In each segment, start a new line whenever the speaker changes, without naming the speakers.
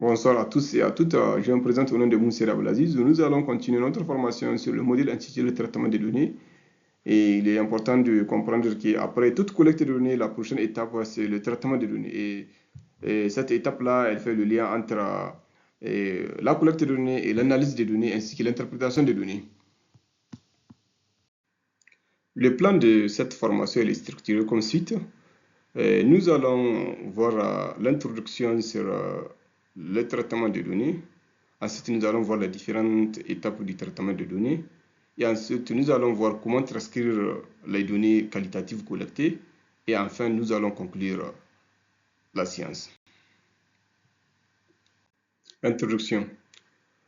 Bonsoir à tous et à toutes. Je me présente au nom de Mousser Abdelaziz. Nous allons continuer notre formation sur le modèle intitulé traitement des données. Et il est important de comprendre qu'après toute collecte de données, la prochaine étape, c'est le traitement des données. Et cette étape-là, elle fait le lien entre la collecte de données et l'analyse des données ainsi que l'interprétation des données. Le plan de cette formation est structuré comme suit. Nous allons voir l'introduction sur le traitement des données. Ensuite, nous allons voir les différentes étapes du traitement des données. Et ensuite, nous allons voir comment transcrire les données qualitatives collectées. Et enfin, nous allons conclure la science. Introduction.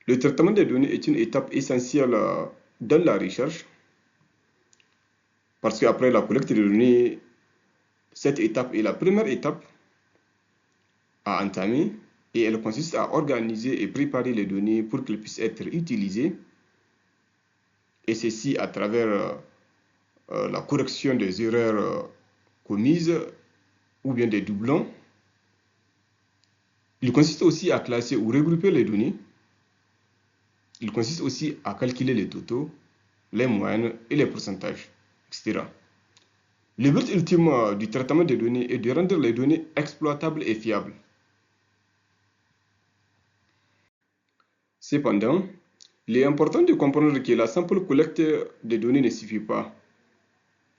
Le traitement des données est une étape essentielle dans la recherche parce qu'après la collecte des données, cette étape est la première étape à entamer et elle consiste à organiser et préparer les données pour qu'elles puissent être utilisées, et ceci à travers la correction des erreurs commises ou bien des doublons. Il consiste aussi à classer ou regrouper les données. Il consiste aussi à calculer les totaux, les moyennes et les pourcentages, etc. Le but ultime du traitement des données est de rendre les données exploitables et fiables. Cependant, il est important de comprendre que la simple collecte des données ne suffit pas,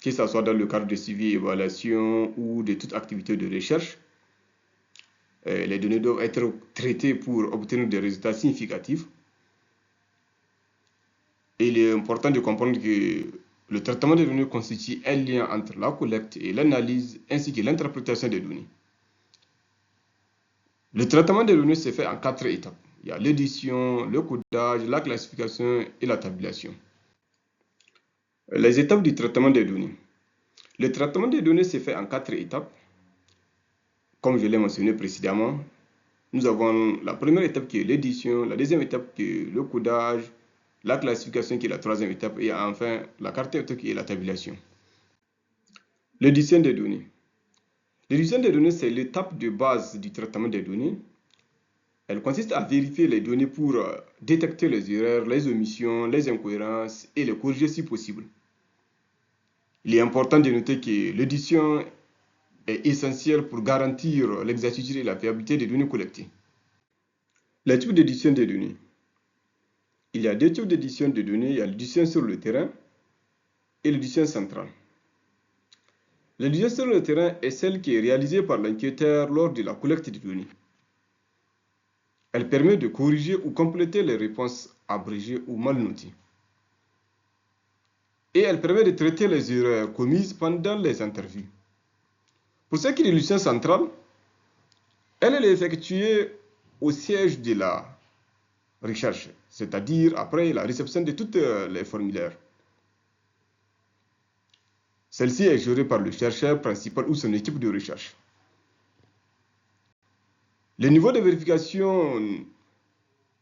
que ce soit dans le cadre de suivi, évaluation ou de toute activité de recherche. Les données doivent être traitées pour obtenir des résultats significatifs. Et il est important de comprendre que le traitement des données constitue un lien entre la collecte et l'analyse ainsi que l'interprétation des données. Le traitement des données se fait en 4 étapes. Il y a l'édition, le codage, la classification et la tabulation. Les étapes du traitement des données. Le traitement des données se fait en 4 étapes. Comme je l'ai mentionné précédemment, nous avons la première étape qui est l'édition, la deuxième étape qui est le codage, la classification qui est la troisième étape et enfin la quatrième étape qui est la tabulation. L'édition des données. L'édition des données, c'est l'étape de base du traitement des données. Elle consiste à vérifier les données pour détecter les erreurs, les omissions, les incohérences et les corriger si possible. Il est important de noter que l'édition est essentielle pour garantir l'exactitude et la fiabilité des données collectées. Les types d'édition des données. Il y a deux types d'édition de données. Il y a l'édition sur le terrain et l'édition centrale. L'édition sur le terrain est celle qui est réalisée par l'enquêteur lors de la collecte de données. Elle permet de corriger ou compléter les réponses abrégées ou mal notées. Et elle permet de traiter les erreurs commises pendant les interviews. Pour ce qui est de l'édition centrale, elle est effectuée au siège de la recherche, c'est-à-dire après la réception de tous les formulaires. Celle-ci est gérée par le chercheur principal ou son équipe de recherche. Le niveau de vérification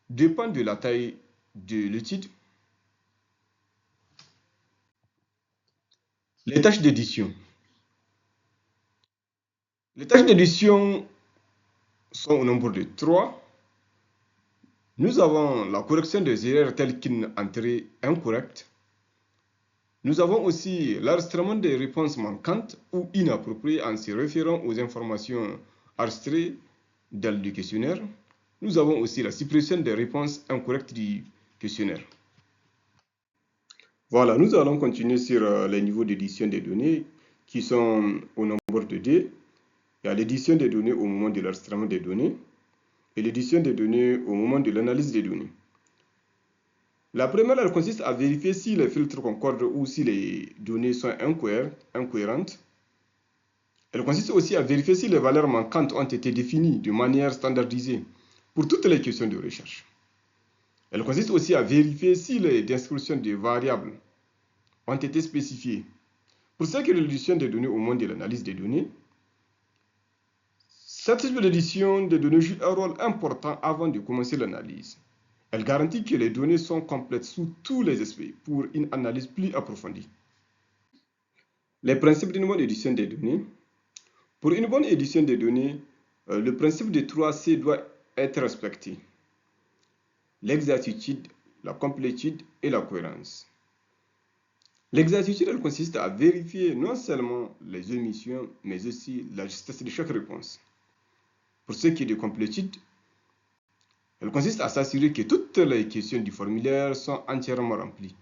dépend de la taille de l'étude. Les tâches d'édition. Les tâches d'édition sont au nombre de 3. Nous avons la correction des erreurs telles qu'une entrée incorrecte. Nous avons aussi l'enregistrement des réponses manquantes ou inappropriées en se référant aux informations enregistrées dans le questionnaire. Nous avons aussi la suppression des réponses incorrectes du questionnaire. Voilà, nous allons continuer sur les niveaux d'édition des données qui sont au nombre de 2. Il y a l'édition des données au moment de l'enregistrement des données et l'édition des données au moment de l'analyse des données. La première, elle consiste à vérifier si les filtres concordent ou si les données sont incohérentes. Elle consiste aussi à vérifier si les valeurs manquantes ont été définies de manière standardisée pour toutes les questions de recherche. Elle consiste aussi à vérifier si les descriptions des variables ont été spécifiées. Pour ce qui est de l'édition des données au moment de l'analyse des données, cette type d'édition des données joue un rôle important avant de commencer l'analyse. Elle garantit que les données sont complètes sous tous les aspects pour une analyse plus approfondie. Les principes d'une bonne édition des données. Pour une bonne édition des données, le principe de 3C doit être respectées: l'exactitude, la complétude et la cohérence. L'exactitude, elle consiste à vérifier non seulement les omissions, mais aussi la justesse de chaque réponse. Pour ce qui est de complétude, elle consiste à s'assurer que toutes les questions du formulaire sont entièrement remplies.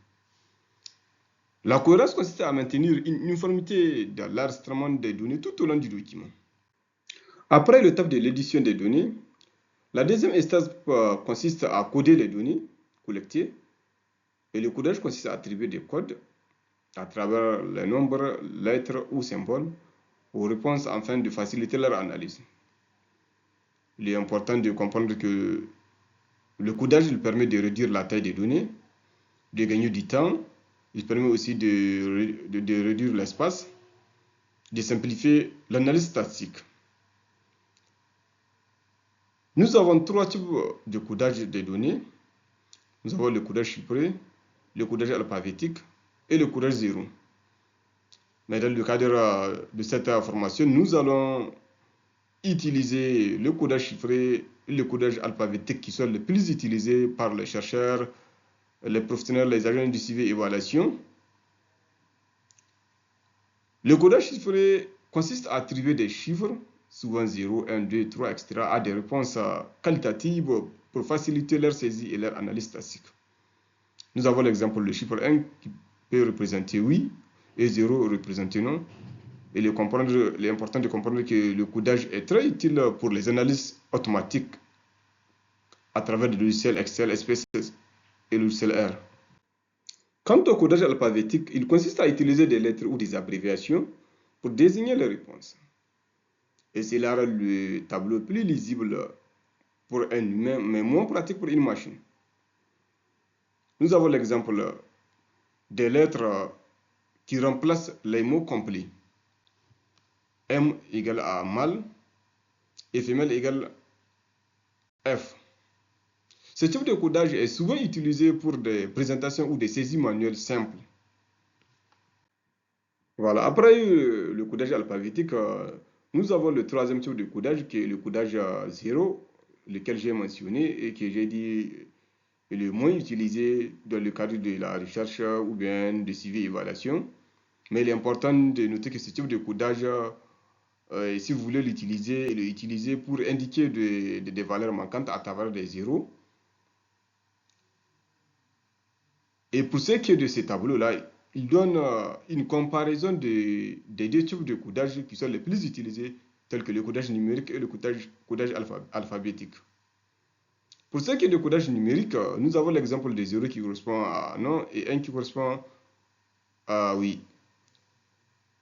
La cohérence consiste à maintenir une uniformité dans l'enregistrement des données tout au long du document. Après l'étape de l'édition des données, la deuxième étape consiste à coder les données collectées, et le codage consiste à attribuer des codes à travers les nombres, lettres ou symboles aux réponses afin de faciliter leur analyse. Il est important de comprendre que le codage permet de réduire la taille des données, de gagner du temps, il permet aussi de réduire l'espace, de simplifier l'analyse statistique. Nous avons trois types de codage des données. Nous avons le codage chiffré, le codage alphabétique et le codage zéro. Mais dans le cadre de cette formation, nous allons utiliser le codage chiffré et le codage alphabétique qui sont les plus utilisés par les chercheurs, les professionnels, les agents de suivi et évaluation. Le codage chiffré consiste à attribuer des chiffres, souvent 0, 1, 2, 3, etc., à des réponses qualitatives pour faciliter leur saisie et leur analyse statistique. Nous avons l'exemple le chiffre 1 qui peut représenter oui et 0 représenter non. Il est important de comprendre que le codage est très utile pour les analyses automatiques à travers le logiciel Excel, SPSS et le logiciel R. Quant au codage alphabétique, il consiste à utiliser des lettres ou des abréviations pour désigner les réponses. Et cela rend le tableau plus lisible pour un humain, mais moins pratique pour une machine. Nous avons l'exemple des lettres qui remplacent les mots complets. M égale à mâle et femelle égale F. Ce type de codage est souvent utilisé pour des présentations ou des saisies manuelles simples. Voilà. Après le codage alphabétique, nous avons le troisième type de codage qui est le codage 0, lequel j'ai mentionné et que j'ai dit est le moins utilisé dans le cadre de la recherche ou bien de suivi et évaluation. Mais il est important de noter que ce type de codage, si vous voulez l'utiliser pour indiquer des valeurs manquantes à travers des zéros. Et pour ce qui est de ces tableaux-là, il donne une comparaison des deux types de codage qui sont les plus utilisés, tels que le codage numérique et le codage alphabétique. Pour ce qui est de codage numérique, nous avons l'exemple de 0 qui correspond à non et 1 qui correspond à oui.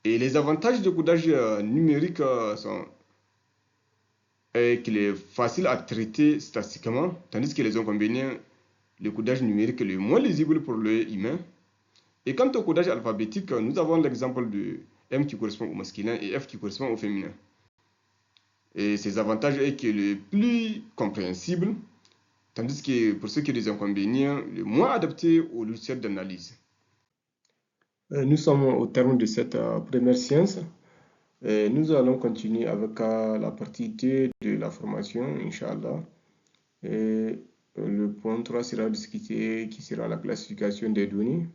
Et les avantages du codage numérique sont qu'il est facile à traiter statistiquement, tandis que les inconvénients, le codage numérique est le moins lisible pour l'œil humain. Et quant au codage alphabétique, nous avons l'exemple de M qui correspond au masculin et F qui correspond au féminin. Et ses avantages est qu'il est plus compréhensible, tandis que pour ce qui est des inconvénients, le moins adapté au logiciel d'analyse. Nous sommes au terme de cette première séance. Nous allons continuer avec la partie 2 de la formation, Inch'Allah. Et le point 3 sera discuté, qui sera la classification des données.